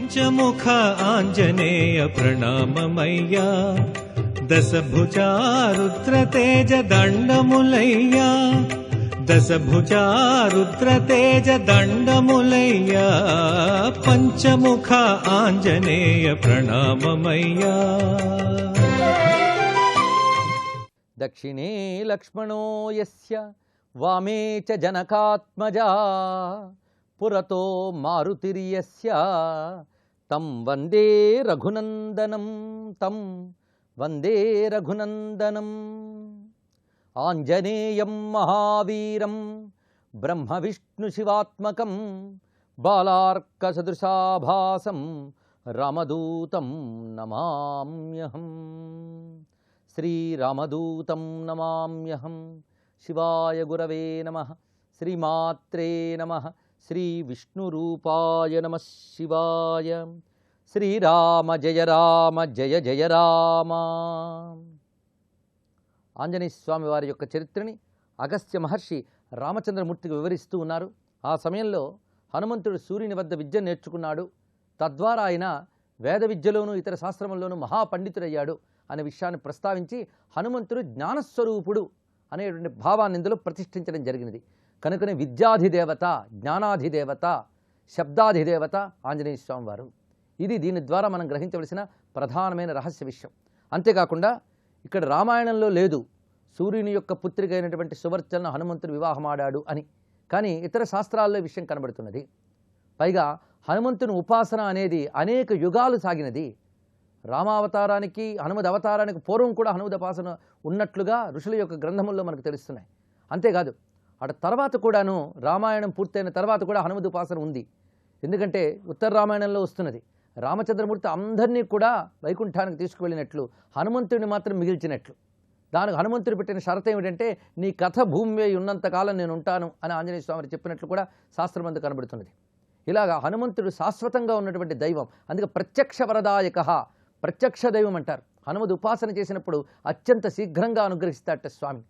పంచముఖ ఆంజనేయ ప్రణామమయ్యా, దశభుజా రుద్రతేజ దండములయ్యా, దశభుజా రుద్రతేజ దండములయ్యా, పంచముఖ ఆంజనేయ ప్రణామమయ్యా. దక్షిణే లక్ష్మణో యస్య వామే చ జనకాత్మజా పురతో మారుతిర్యస్య తం వందే రఘునందనం ఆంజనేయం మహావీరం బ్రహ్మ విష్ణు శివాత్మకం బాలార్క సదృశాభాసం రామదూతం నమామ్యహం. శ్రీరామదూతం నమామ్యహం. శివాయ గురవే నమః. శ్రీమాత్రే నమః. శ్రీ విష్ణురూపాయ నమః శివాయ. శ్రీరామ జయ రామ జయ జయ రామ. ఆంజనేయ స్వామి వారి యొక్క చరిత్రని అగస్త్య మహర్షి రామచంద్రమూర్తికి వివరిస్తూ ఉన్నారు. ఆ సమయంలో హనుమంతుడు సూర్యుని వద్ద విద్య నేర్చుకున్నాడు. తద్వారా ఆయన వేద విద్యలోనూ ఇతర శాస్త్రముల్లోనూ మహాపండితుడయ్యాడు అనే విషయాన్ని ప్రస్తావించి హనుమంతుడు జ్ఞానస్వరూపుడు అనేటువంటి భావాన్ని ఇందులో ప్రతిష్ఠించడం జరిగినది. కనుకనే విద్యాధిదేవత, జ్ఞానాధిదేవత, శబ్దాధిదేవత ఆంజనేయ స్వామి వారు. ఇది దీని ద్వారా మనం గ్రహించవలసిన ప్రధానమైన రహస్య విషయం. అంతేకాకుండా ఇక్కడ రామాయణంలో లేదు సూర్యుని యొక్క పుత్రిక అయినటువంటి సువర్చలను హనుమంతుడు వివాహమాడాడు అని, కానీ ఇతర శాస్త్రాల్లో విషయం కనబడుతున్నది. పైగా హనుమంతుని ఉపాసన అనేది అనేక యుగాలు సాగినది. రామావతారానికి హనుమద్ అవతారానికి పూర్వం కూడా హనుమద్ ఉపాసన ఉన్నట్లుగా ఋషుల యొక్క గ్రంథముల్లో మనకు తెలుస్తున్నాయి. అంతేకాదు అటు తర్వాత కూడాను రామాయణం పూర్తయిన తర్వాత కూడా హనుమద్ ఉపాసన ఉంది. ఎందుకంటే ఉత్తర రామాయణంలో వస్తున్నది రామచంద్రమూర్తి అందరినీ కూడా వైకుంఠానికి తీసుకువెళ్ళినట్లు, హనుమంతుడిని మాత్రం మిగిల్చినట్లు. దానికి హనుమంతుడు పెట్టిన షరతు ఏమిటంటే నీ కథ భూమి ఉన్నంతకాలం నేను ఉంటాను అని ఆంజనేయ స్వామి చెప్పినట్లు కూడా శాస్త్రమందు కనబడుతున్నది. ఇలాగా హనుమంతుడు శాశ్వతంగా ఉన్నటువంటి దైవం. అందుకే ప్రత్యక్ష వరదాయక, ప్రత్యక్ష దైవం అంటారు. హనుమద్ ఉపాసన చేసినప్పుడు అత్యంత శీఘ్రంగా అనుగ్రహిస్తాడట స్వామి.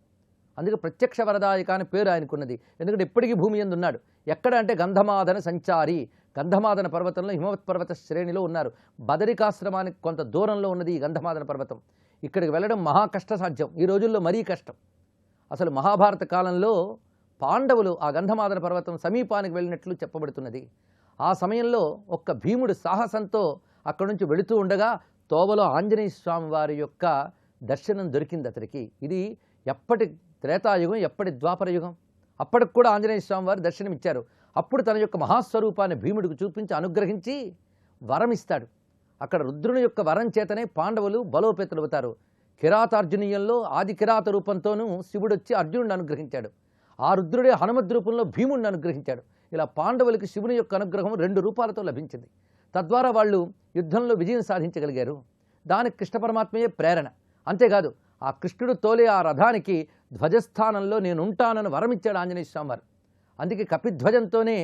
అందుకే ప్రత్యక్ష వరదాయక అని పేరు ఆయనకున్నది. ఎందుకంటే ఇప్పటికీ భూమి యందు ఉన్నాడు. ఎక్కడ అంటే గంధమాదన సంచారి, గంధమాదన పర్వతంలో హిమవత్ పర్వత శ్రేణిలో ఉన్నారు. బదరికాశ్రమానికి కొంత దూరంలో ఉన్నది ఈ గంధమాదన పర్వతం. ఇక్కడికి వెళ్ళడం మహా కష్ట సాధ్యం, ఈ రోజుల్లో మరీ కష్టం. అసలు మహాభారత కాలంలో పాండవులు ఆ గంధమాదన పర్వతం సమీపానికి వెళ్ళినట్లు చెప్పబడుతున్నది. ఆ సమయంలో ఒక్క భీముడు సాహసంతో అక్కడి నుంచి వెళుతూ ఉండగా తోవలో ఆంజనేయ స్వామి వారి యొక్క దర్శనం దొరికింది అతడికి. ఇది ఎప్పటి త్రేతాయుగం, ఎప్పటి ద్వాపర యుగం. అప్పటికి కూడా ఆంజనేయ స్వామి వారు దర్శనం ఇచ్చారు. అప్పుడు తన యొక్క మహాస్వరూపాన్ని భీముడికి చూపించి అనుగ్రహించి వరం ఇస్తాడు. అక్కడ రుద్రుని యొక్క వరం చేతనే పాండవులు బలోపేతులవుతారు. కిరాతార్జునీయంలో ఆది కిరాత రూపంతోనూ శివుడు వచ్చి అర్జునుడిని అనుగ్రహించాడు. ఆ రుద్రుడే హనుమద్ రూపంలో భీముడిని అనుగ్రహించాడు. ఇలా పాండవులకి శివుని యొక్క అనుగ్రహం 2 రూపాలతో లభించింది. తద్వారా వాళ్ళు యుద్ధంలో విజయం సాధించగలిగారు. దానికి కృష్ణ పరమాత్మయే ప్రేరణ. అంతేకాదు ఆ కృష్ణుడు తోలే ఆ రథానికి ధ్వజస్థానంలో నేను ఉంటానని వరమిచ్చాడు ఆంజనేయ స్వామి వారు. అందుకే కపిధ్వజంతోనే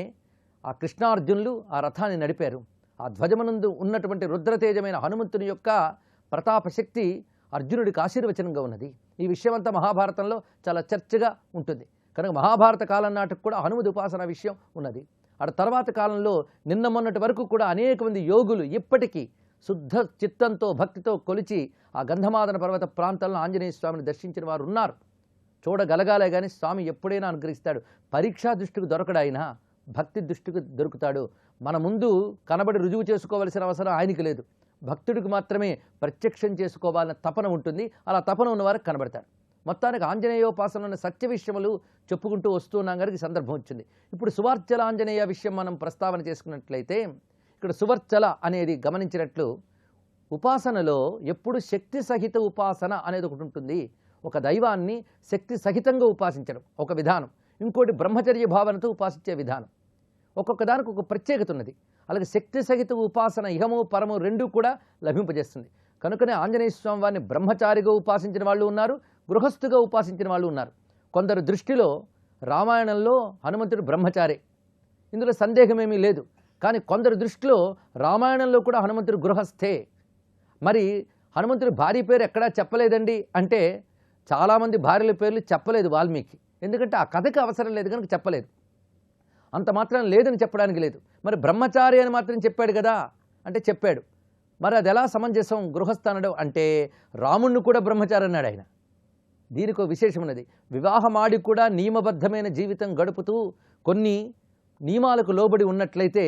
ఆ కృష్ణార్జునులు ఆ రథాన్ని నడిపారు. ఆ ధ్వజమనందు ఉన్నటువంటి రుద్రతేజమైన హనుమంతుని యొక్క ప్రతాపశక్తి అర్జునుడికి ఆశీర్వచనంగా ఉన్నది. ఈ విషయమంతా మహాభారతంలో చాలా చర్చగా ఉంటుంది. కనుక మహాభారత కాలం నాటికి కూడా హనుమద్ ఉపాసన విషయం ఉన్నది. ఆ తర్వాత కాలంలో నిన్న మొన్నటి వరకు కూడా అనేక మంది యోగులు ఇప్పటికీ శుద్ధ చిత్తంతో భక్తితో కొలిచి ఆ గంధమాదన పర్వత ప్రాంతాలను ఆంజనేయ స్వామిని దర్శించిన వారు ఉన్నారు. చూడగలగాలే కానీ స్వామి ఎప్పుడైనా అనుగ్రహిస్తాడు. పరీక్షా దృష్టికి దొరకడాయినా భక్తి దృష్టికి దొరుకుతాడు. మన ముందు కనబడి రుజువు చేసుకోవలసిన అవసరం ఆయనకి లేదు. భక్తుడికి మాత్రమే ప్రత్యక్షం చేసుకోవాలన్న తపన ఉంటుంది. అలా తపన ఉన్నవారికి కనబడతాడు. మొత్తానికి ఆంజనేయోపాసనలోని సత్య విషయములు చెప్పుకుంటూ వస్తూ ఉన్నాం గారికి సందర్భం వచ్చింది. ఇప్పుడు సువర్చల ఆంజనేయ విషయం మనం ప్రస్తావన చేసుకున్నట్లయితే ఇక్కడ సువర్చల అనేది గమనించినట్లు ఉపాసనలో ఎప్పుడు శక్తి సహిత ఉపాసన అనేది ఒకటి ఉంటుంది. ఒక దైవాన్ని శక్తి సహితంగా ఉపాసించడం ఒక విధానం, ఇంకోటి బ్రహ్మచర్య భావనతో ఉపాసించే విధానం. ఒక్కొక్క దానికి ఒక ప్రత్యేకత ఉన్నది. అలాగే శక్తి సహిత ఉపాసన ఇహము పరము రెండూ కూడా లభింపజేస్తుంది. కనుకనే ఆంజనేయ స్వామి వారిని బ్రహ్మచారిగా ఉపాసించిన వాళ్ళు ఉన్నారు, గృహస్థుగా ఉపాసించిన వాళ్ళు ఉన్నారు. కొందరు దృష్టిలో రామాయణంలో హనుమంతుడు బ్రహ్మచారి, ఇందులో సందేహమేమీ లేదు. కానీ కొందరు దృష్టిలో రామాయణంలో కూడా హనుమంతుడు గృహస్థే. మరి హనుమంతుడి భార్య పేరు ఎక్కడా చెప్పలేదండి అంటే చాలామంది భార్యల పేర్లు చెప్పలేదు వాల్మీకి. ఎందుకంటే ఆ కథకి అవసరం లేదు కనుక చెప్పలేదు. అంత మాత్రం లేదని చెప్పడానికి లేదు. మరి బ్రహ్మచారి అని మాత్రం చెప్పాడు కదా, అంటే చెప్పాడు. మరి అది ఎలా సమంజసం గృహస్థ అనడం అంటే రాముణ్ణి కూడా బ్రహ్మచారి అన్నాడు ఆయన. దీనికి ఒక విశేషం ఉన్నది. వివాహమాడి కూడా నియమబద్ధమైన జీవితం గడుపుతూ కొన్ని నియమాలకు లోబడి ఉన్నట్లయితే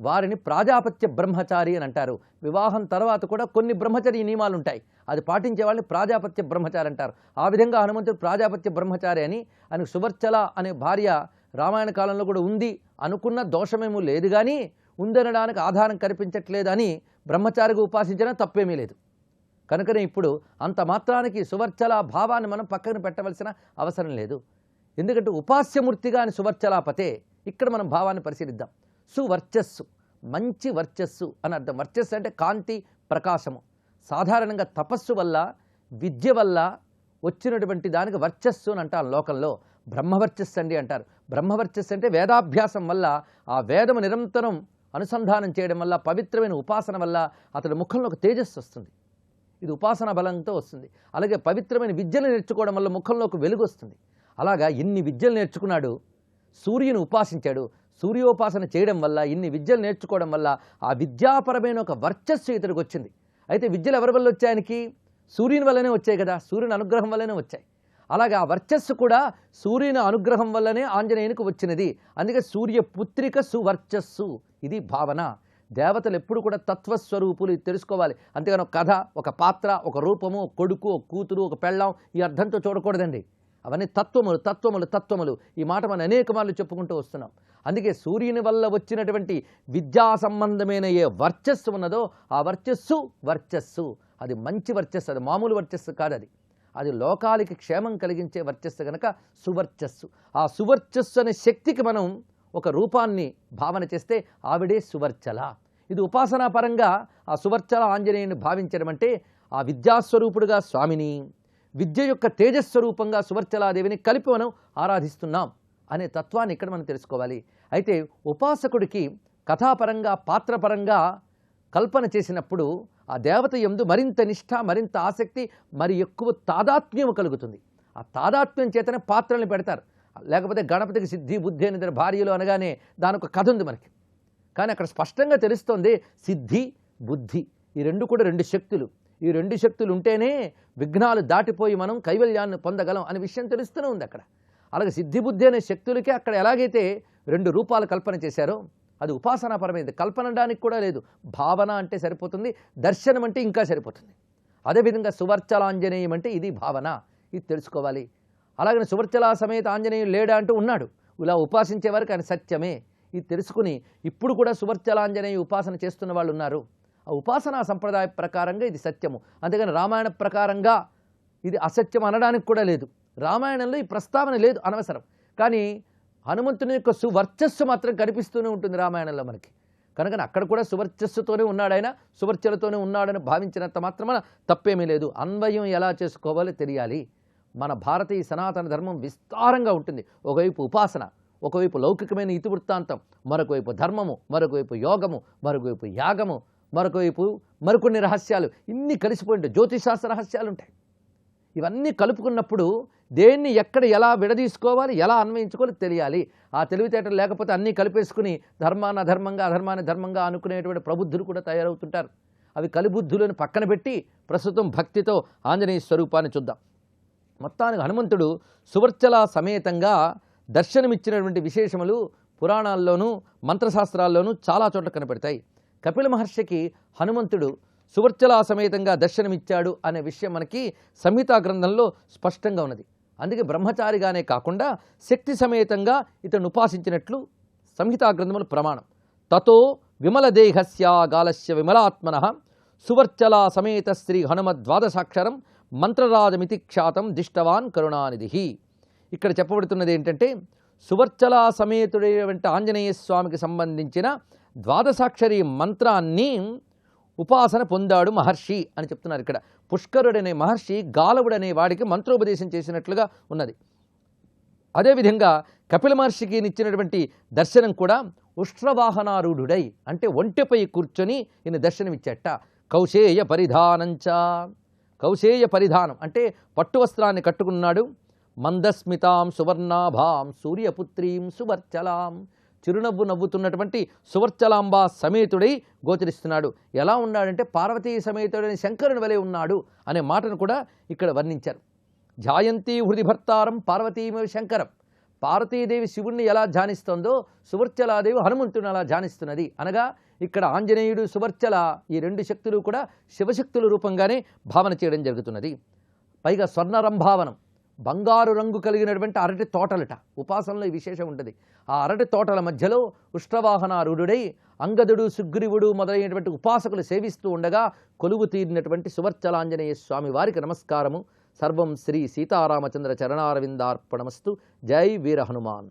వారిని ప్రాజాపత్య బ్రహ్మచారి అని అంటారు. వివాహం తర్వాత కూడా కొన్ని బ్రహ్మచర్య నియమాలు ఉంటాయి, అది పాటించే వాళ్ళని ప్రాజాపత్య బ్రహ్మచారి అంటారు. ఆ విధంగా హనుమంతుడు ప్రాజాపత్య బ్రహ్మచారి అని, ఆయనకు సువర్చల అనే భార్య రామాయణ కాలంలో కూడా ఉంది అనుకున్న దోషమేమూ లేదు, కానీ ఉందనడానికి ఆధారం కనిపించట్లేదని బ్రహ్మచారిగా ఉపాసించినా తప్పేమీ లేదు. కనుకనే ఇప్పుడు అంత మాత్రానికి సువర్చల భావాన్ని మనం పక్కన పెట్టవలసిన అవసరం లేదు. ఎందుకంటే ఉపాస్యమూర్తిగా అని సువర్చలాపతే. ఇక్కడ మనం భావాన్ని పరిశీలిద్దాం. సువర్చస్సు, మంచి వర్చస్సు అని అర్థం. వర్చస్సు అంటే కాంతి, ప్రకాశము. సాధారణంగా తపస్సు వల్ల, విద్య వల్ల వచ్చినటువంటి దానికి వర్చస్సు అని అంటారు లోకంలో. బ్రహ్మవర్చస్సు అండి అంటారు. బ్రహ్మవర్చస్సు అంటే వేదాభ్యాసం వల్ల, ఆ వేదము నిరంతరం అనుసంధానం చేయడం వల్ల, పవిత్రమైన ఉపాసన వల్ల అతడి ముఖంలో ఒక తేజస్సు వస్తుంది. ఇది ఉపాసన బలంతో వస్తుంది. అలాగే పవిత్రమైన విద్యను నేర్చుకోవడం వల్ల ముఖంలో ఒక వెలుగు వస్తుంది. అలాగా ఇన్ని విద్యలు నేర్చుకున్నాడు, సూర్యుని ఉపాసించాడు. సూర్యోపాసన చేయడం వల్ల, ఇన్ని విద్యలు నేర్చుకోవడం వల్ల ఆ విద్యాపరమైన ఒక వర్చస్సు ఇతడికి వచ్చింది. అయితే విద్యలు ఎవరి వల్ల వచ్చాయనికి? సూర్యుని వల్లనే వచ్చాయి కదా, సూర్యుని అనుగ్రహం వల్లనే వచ్చాయి. అలాగే ఆ వర్చస్సు కూడా సూర్యుని అనుగ్రహం వల్లనే ఆంజనేయునికి వచ్చినది. అందుకే సూర్యపుత్రిక సువర్చస్సు, ఇది భావన. దేవతలు ఎప్పుడు కూడా తత్వస్వరూపులు, ఇది తెలుసుకోవాలి. అంతేగాని ఒక కథ, ఒక పాత్ర, ఒక రూపము, ఒక కొడుకు, ఒక కూతురు, ఒక పెళ్ళాం, ఈ అర్థంతో చూడకూడదండి. అవన్నీ తత్వములు తత్వములు తత్వములు. ఈ మాట మనం అనేక మార్లు చెప్పుకుంటూ వస్తున్నాం. అందుకే సూర్యుని వల్ల వచ్చినటువంటి విద్యా సంబంధమైన ఏ వర్చస్సు ఉన్నదో ఆ వర్చస్సు వర్చస్సు, అది మంచి వర్చస్సు, అది మామూలు వర్చస్సు కాదు. అది లోకాలకి క్షేమం కలిగించే వర్చస్సు కనుక సువర్చస్సు. ఆ సువర్చస్సు అనే శక్తికి మనం ఒక రూపాన్ని భావన చేస్తే ఆవిడే సువర్చల. ఇది ఉపాసనా పరంగా ఆ సువర్చల ఆంజనేయుని భావించడం అంటే ఆ విద్యాస్వరూపుడుగా స్వామిని, విద్య యొక్క తేజస్వరూపంగా సువర్చలాదేవిని కలిపి మనం ఆరాధిస్తున్నాం అనే తత్వాన్ని ఇక్కడ మనం తెలుసుకోవాలి. అయితే ఉపాసకుడికి కథాపరంగా, పాత్రపరంగా కల్పన చేసినప్పుడు ఆ దేవత యందు మరింత నిష్ఠ, మరింత ఆసక్తి, మరి ఎక్కువ తాదాత్మ్యం కలుగుతుంది. ఆ తాదాత్మ్యం చేతనే పాత్రల్ని పెడతారు. లేకపోతే గణపతికి సిద్ధి, బుద్ధి అని ఇద్దరు భార్యలు అనగానే దానికి ఒక కథ ఉంది మనకి. కానీ అక్కడ స్పష్టంగా తెలుస్తోంది సిద్ధి, బుద్ధి, ఈ రెండు కూడా రెండు శక్తులు. ఈ రెండు శక్తులు ఉంటేనే విఘ్నాలు దాటిపోయి మనం కైవల్యాన్ని పొందగలం అనే విషయం తెలుస్తూనే ఉంది అక్కడ. అలాగే సిద్ధి, బుద్ధి అనే శక్తులకే అక్కడ ఎలాగైతే రెండు రూపాలు కల్పన చేశారో అది ఉపాసనాపరమైనది. కల్పనడానికి కూడా లేదు, భావన అంటే సరిపోతుంది, దర్శనం అంటే ఇంకా సరిపోతుంది. అదేవిధంగా సువర్చలాంజనేయం అంటే ఇది భావన, ఇది తెలుసుకోవాలి. అలాగని సువర్చలా సమేత ఆంజనేయుడు లేడా అంటూ ఉన్నాడు. ఇలా ఉపాసించే వారికి ఆయన సత్యమే. ఇది తెలుసుకుని ఇప్పుడు కూడా సువర్చలాంజనేయ ఉపాసన చేస్తున్న వాళ్ళు ఉన్నారు. ఆ ఉపాసనా సంప్రదాయ ప్రకారంగా ఇది సత్యము. అంతేగాని రామాయణ ప్రకారంగా ఇది అసత్యం అనడానికి కూడా లేదు. రామాయణంలో ఈ ప్రస్తావన లేదు, అనవసరం. కానీ హనుమంతుని యొక్క సువర్చస్సు మాత్రం కనిపిస్తూనే ఉంటుంది రామాయణంలో మనకి. కనుక అక్కడ కూడా సువర్చస్సుతోనే ఉన్నాడు ఆయన, సువర్చలతోనే ఉన్నాడని భావించినంత మాత్రమే తప్పేమీ లేదు. అన్వయం ఎలా చేసుకోవాలో తెలియాలి. మన భారతీయ సనాతన ధర్మం విస్తారంగా ఉంటుంది. ఒకవైపు ఉపాసన, ఒకవైపు లౌకికమైన ఇతివృత్తాంతం, మరొకవైపు ధర్మము, మరొకవైపు యోగము, మరొకవైపు యాగము, మరొకవైపు మరికొన్ని రహస్యాలు, ఇన్ని కలిసిపోయింటాయి. జ్యోతిశాస్త్ర రహస్యాలు ఉంటాయి. ఇవన్నీ కలుపుకున్నప్పుడు దేన్ని ఎక్కడ ఎలా విడదీసుకోవాలి, ఎలా అన్వయించుకోవాలి తెలియాలి. ఆ తెలివితేటలు లేకపోతే అన్నీ కలిపేసుకుని ధర్మాన్ని అధర్మంగా, అధర్మాన్ని ధర్మంగా అనుకునేటువంటి ప్రబుద్ధులు కూడా తయారవుతుంటారు. అవి కలిబుద్ధులను పక్కన పెట్టి ప్రస్తుతం భక్తితో ఆంజనేయ స్వరూపాన్ని చూద్దాం. మొత్తానికి హనుమంతుడు సువర్చల సమేతంగా దర్శనమిచ్చినటువంటి విశేషములు పురాణాల్లోనూ మంత్రశాస్త్రాల్లోనూ చాలా చోట్ల కనపడతాయి. కపిల మహర్షికి హనుమంతుడు సువర్చల సమేతంగా దర్శనమిచ్చాడు అనే విషయం మనకి సంహితా గ్రంథంలో స్పష్టంగా ఉన్నది. అందుకే బ్రహ్మచారిగానే కాకుండా శక్తి సమేతంగా ఇతను ఉపాసించినట్లు సంహితా గ్రంథములు ప్రమాణం. తతో విమలదేహస్య గాలస్య విమలాత్మన సువర్చల సమేత శ్రీ హనుమద్వాదశాక్షరం మంత్రరాజమితి ఖ్యాతం దిష్టవాన్ కరుణానిధి. ఇక్కడ చెప్పబడుతున్నది ఏంటంటే సువర్చల సమేతుడైన ఆంజనేయ స్వామికి సంబంధించిన ద్వాదశాక్షరి మంత్రాన్ని ఉపాసన పొందాడు మహర్షి అని చెప్తున్నారు. ఇక్కడ పుష్కరుడనే మహర్షి గాలవుడనే వాడికి మంత్రోపదేశం చేసినట్లుగా ఉన్నది. అదేవిధంగా కపిల మహర్షికి ఇచ్చినటువంటి దర్శనం కూడా ఉష్ట్రవాహనారూఢుడై, అంటే ఒంటెపై కూర్చొని ఈయన దర్శనమిచ్చేట. కౌశేయ పరిధానంచ, కౌశేయ పరిధానం అంటే పట్టు వస్త్రాన్ని కట్టుకున్నాడు. మందస్మితాం సువర్ణాభాం సూర్యపుత్రీం సువర్చలాం, చిరునవ్వు నవ్వుతున్నటువంటి సువర్చలాంబ సమేతుడై గోచరిస్తున్నాడు. ఎలా ఉన్నాడంటే పార్వతీ సమేతుడైన శంకరుని వలె ఉన్నాడు అనే మాటను కూడా ఇక్కడ వర్ణించారు. ధ్యాయంతి హృది భర్తారం పార్వతీమేవ శంకరం. పార్వతీదేవి శివుణ్ణి ఎలా ధ్యానిస్తుందో సువర్చలాదేవి హనుమంతుని అలా ధ్యానిస్తున్నది. అనగా ఇక్కడ ఆంజనేయుడు సువర్చల ఈ రెండు శక్తులు కూడా శివశక్తుల రూపంగానే భావన చేయడం జరుగుతున్నది. పైగా స్వర్ణరంభావనం, బంగారు రంగు కలిగినటువంటి అరటి తోటలట. ఉపాసనలో ఈ విశేషం ఉంటుంది. ఆ అరటి తోటల మధ్యలో ఉష్ట్రవాహనారూఢుడై అంగదుడు సుగ్రీవుడు మొదలైనటువంటి ఉపాసకులు సేవిస్తూ ఉండగా కొలువు తీరినటువంటి సువర్చలాంజనేయ స్వామి వారికి నమస్కారము. సర్వం శ్రీ సీతారామచంద్ర చరణారవిందార్పణమస్తు. జై వీర హనుమాన్.